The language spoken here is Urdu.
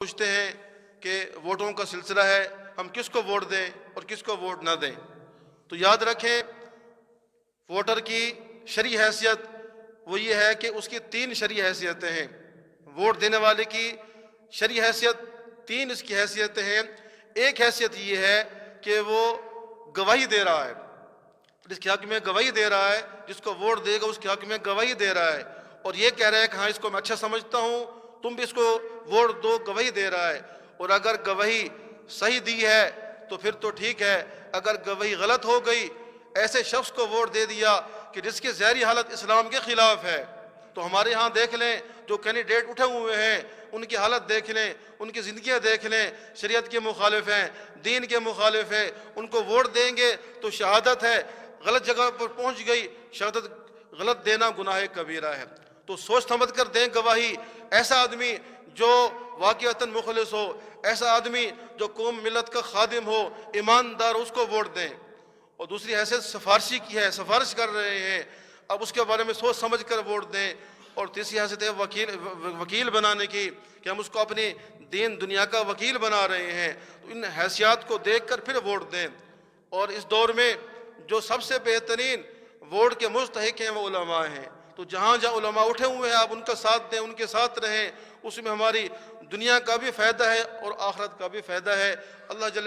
پوچھتے ہیں کہ ووٹوں کا سلسلہ ہے، ہم کس کو ووٹ دیں اور کس کو ووٹ نہ دیں، تو یاد رکھیں ووٹر کی شرعی حیثیت وہ یہ ہے کہ اس کی 3 شرعی حیثیتیں ہیں۔ ووٹ دینے والے کی شرعی حیثیت 3 اس کی حیثیتیں ہیں۔ ایک حیثیت یہ ہے کہ وہ گواہی دے رہا ہے، جس کے حق میں گواہی دے رہا ہے، جس کو ووٹ دے گا اس کے حق میں گواہی دے رہا ہے، اور یہ کہہ رہا ہے کہ ہاں اس کو میں اچھا سمجھتا ہوں، تم بھی اس کو ووٹ دو، گواہی دے رہا ہے۔ اور اگر گواہی صحیح دی ہے تو پھر تو ٹھیک ہے، اگر گواہی غلط ہو گئی، ایسے شخص کو ووٹ دے دیا کہ جس کی ظاہری حالت اسلام کے خلاف ہے، تو ہمارے ہاں دیکھ لیں جو کینڈیڈیٹ اٹھے ہوئے ہیں ان کی حالت دیکھ لیں، ان کی زندگیاں دیکھ لیں، شریعت کے مخالف ہیں، دین کے مخالف ہیں، ان کو ووٹ دیں گے تو شہادت ہے، غلط جگہ پر پہنچ گئی، شہادت غلط دینا گناہ کبیرہ ہے۔ تو سوچ سمجھ کر دیں گواہی۔ ایسا آدمی جو واقعتاً مخلص ہو، ایسا آدمی جو قوم ملت کا خادم ہو، ایماندار، اس کو ووٹ دیں۔ اور دوسری حیثیت سفارشی کی ہے، سفارش کر رہے ہیں، اب اس کے بارے میں سوچ سمجھ کر ووٹ دیں۔ اور تیسری حیثیت ہے وکیل بنانے کی، کہ ہم اس کو اپنی دین دنیا کا وکیل بنا رہے ہیں، تو ان حیثیات کو دیکھ کر پھر ووٹ دیں۔ اور اس دور میں جو سب سے بہترین ووٹ کے مستحق ہیں وہ علماء ہیں، تو جہاں جہاں علماء اٹھے ہوئے ہیں آپ ان کا ساتھ دیں، ان کے ساتھ رہیں، اس میں ہماری دنیا کا بھی فائدہ ہے اور آخرت کا بھی فائدہ ہے۔ اللہ جل